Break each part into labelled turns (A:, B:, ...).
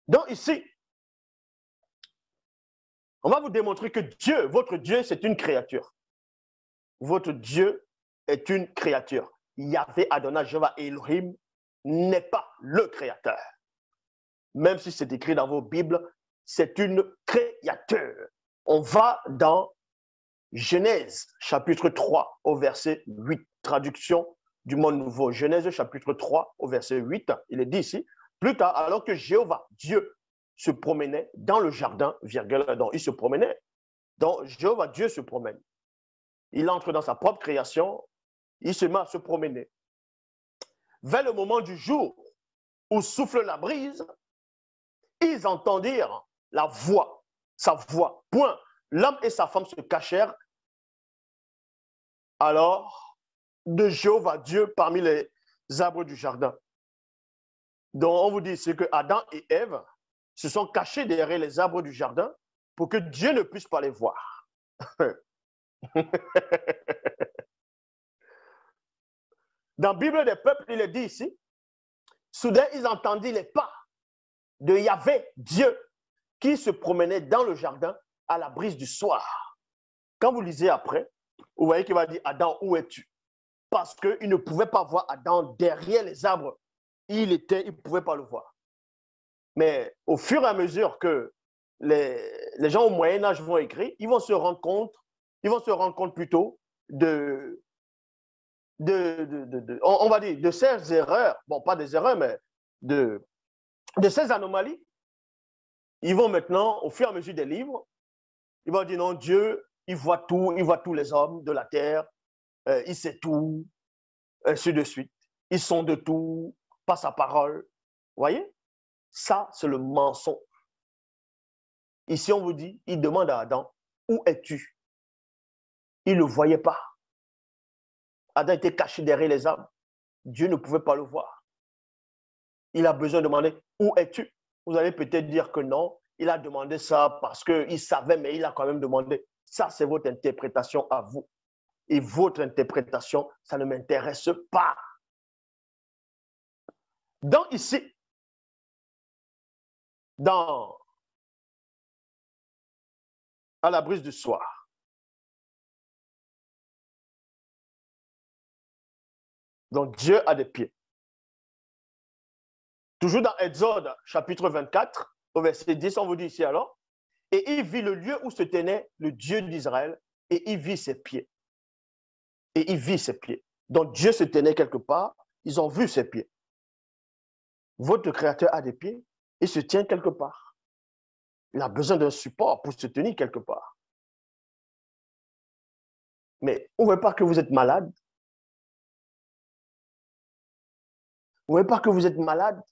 A: Donc ici, on va vous démontrer que Dieu, votre Dieu, c'est une créature. Votre Dieu est une créature. Yahvé Adonai Jéhovah Elohim n'est pas le créateur. Même si c'est écrit dans vos Bibles, c'est une créature. On va dans Genèse, chapitre 3, au verset 8, traduction du Monde Nouveau. Genèse, chapitre 3, au verset 8, il est dit ici, plus tard, alors que Jéhovah, Dieu, se promenait dans le jardin, virgule, donc il se promenait, donc Jéhovah, Dieu se promène. Il entre dans sa propre création, il se met à se promener. Vers le moment du jour où souffle la brise, ils entendirent la voix, sa voix. Point. L'homme et sa femme se cachèrent alors de Jéhovah Dieu parmi les arbres du jardin. Donc on vous dit, c'est que Adam et Ève se sont cachés derrière les arbres du jardin pour que Dieu ne puisse pas les voir. Dans la Bible des peuples, il est dit ici, soudain ils entendirent les pas de Yahvé, Dieu, qui se promenait dans le jardin à la brise du soir. Quand vous lisez après, vous voyez qu'il va dire, Adam, où es-tu? Parce qu'il ne pouvait pas voir Adam derrière les arbres. Il ne pouvait pas le voir. Mais au fur et à mesure que les gens au Moyen-Âge vont écrire, ils vont se rendre compte plutôt on va dire, de ces erreurs, bon, pas des erreurs, mais de ces anomalies. Ils vont maintenant, au fur et à mesure des livres, ils vont dire non, Dieu, il voit tous les hommes de la terre, il sait tout, ainsi de suite. Ils sont de tout, pas sa parole. Vous voyez? Ça, c'est le mensonge. Ici, on vous dit, il demande à Adam, où es-tu? Il ne le voyait pas. Adam était caché derrière les arbres. Dieu ne pouvait pas le voir. Il a besoin de demander, où es-tu? Vous allez peut-être dire que non, il a demandé ça parce qu'il savait, mais il a quand même demandé. Ça, c'est votre interprétation à vous. Et votre interprétation, ça ne m'intéresse pas. Donc ici, à la brise du soir, donc Dieu a des pieds. Toujours dans Exode, chapitre 24, au verset 10, on vous dit ici alors, et il vit le lieu où se tenait le Dieu d'Israël, et il vit ses pieds. Et il vit ses pieds. Donc Dieu se tenait quelque part, ils ont vu ses pieds. Votre créateur a des pieds, il se tient quelque part. Il a besoin d'un support pour se tenir quelque part. Mais vous ne voyez pas que vous êtes malade? Vous ne voyez pas que vous êtes malade?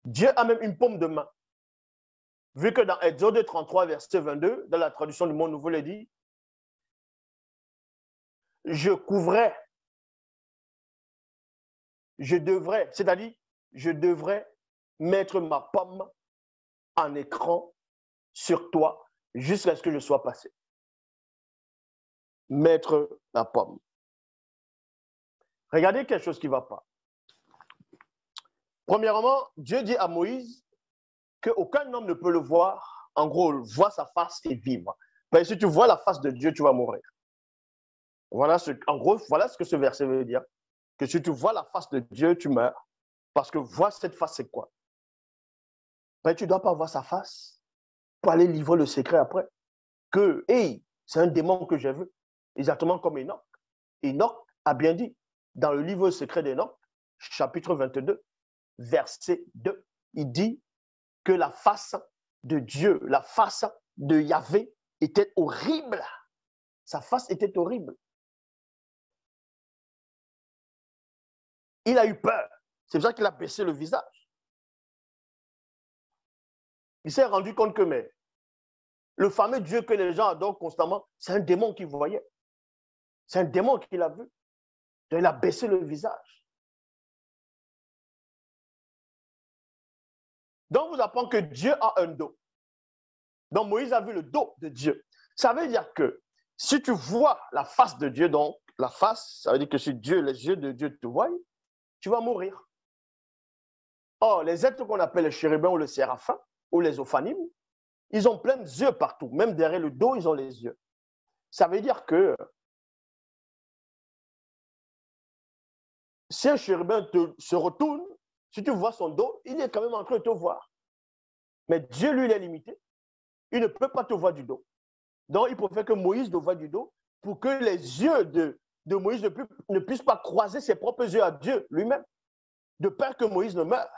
A: Dieu a même une paume de main. Vu que dans Exode 33, verset 22, dans la traduction du Monde Nouveau, il dit, je devrais mettre ma paume en écran sur toi jusqu'à ce que je sois passé. Mettre la paume. Regardez quelque chose qui ne va pas. Premièrement, Dieu dit à Moïse qu'aucun homme ne peut le voir. En gros, voir sa face et vivre. Mais si tu vois la face de Dieu, tu vas mourir. En gros, voilà ce que ce verset veut dire. Que si tu vois la face de Dieu, tu meurs. Parce que voir cette face, c'est quoi? Mais tu ne dois pas voir sa face pour aller livrer le secret après. Que, hey, c'est un démon que j'ai vu. Exactement comme Enoch. Enoch a bien dit, dans le livre secret d'Enoch, chapitre 22, verset 2, il dit que la face de Dieu, la face de Yahvé était horrible. Sa face était horrible. Il a eu peur. C'est pour ça qu'il a baissé le visage. Il s'est rendu compte que le fameux Dieu que les gens adorent constamment, c'est un démon qu'il voyait. C'est un démon qu'il a vu. Donc il a baissé le visage. Donc vous apprenez que Dieu a un dos. Donc Moïse a vu le dos de Dieu. Ça veut dire que si tu vois la face de Dieu, donc la face, ça veut dire que si Dieu, les yeux de Dieu te voient, tu vas mourir. Or, les êtres qu'on appelle les chérubins ou les séraphins ou les ophanimes, ils ont plein d'yeux partout. Même derrière le dos, ils ont les yeux. Ça veut dire que si un chérubin se retourne, si tu vois son dos, il est quand même en train de te voir. Mais Dieu, lui, il est limité. Il ne peut pas te voir du dos. Donc, il préfère que Moïse te voie du dos pour que les yeux de Moïse ne puissent pas croiser ses propres yeux à Dieu lui-même, de peur que Moïse ne meure.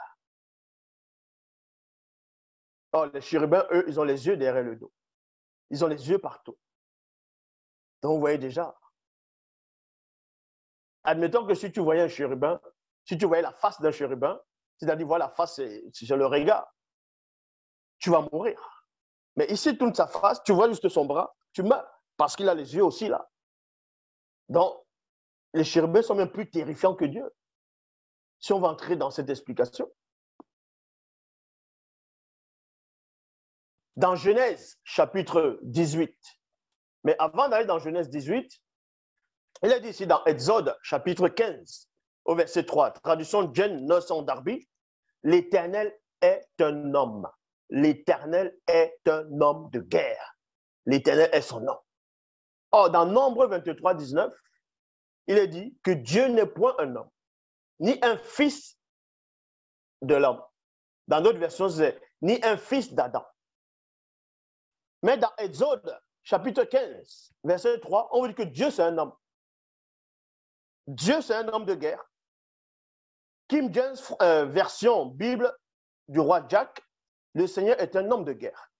A: Or, les chérubins, eux, ils ont les yeux derrière le dos. Ils ont les yeux partout. Donc, vous voyez déjà. Admettons que si tu voyais un chérubin, si tu voyais la face d'un chérubin, c'est-à-dire voir la face, c'est le regard, tu vas mourir. Mais ici, toute sa face, tu vois juste son bras, tu meurs, parce qu'il a les yeux aussi là. Donc, les chérubins sont même plus terrifiants que Dieu. Si on va entrer dans cette explication. Dans Genèse, chapitre 18, mais avant d'aller dans Genèse 18, il est dit ici dans Exode, chapitre 15, au verset 3, traduction Jen Nelson Darby, l'Éternel est un homme. L'Éternel est un homme de guerre. L'Éternel est son nom. Or, dans Nombre 23, 19, il est dit que Dieu n'est point un homme, ni un fils de l'homme. Dans d'autres versions, c'est ni un fils d'Adam. Mais dans Exode, chapitre 15, verset 3, on dit que Dieu, c'est un homme. Dieu, c'est un homme de guerre. King James, version Bible du roi Jack, le Seigneur est un homme de guerre.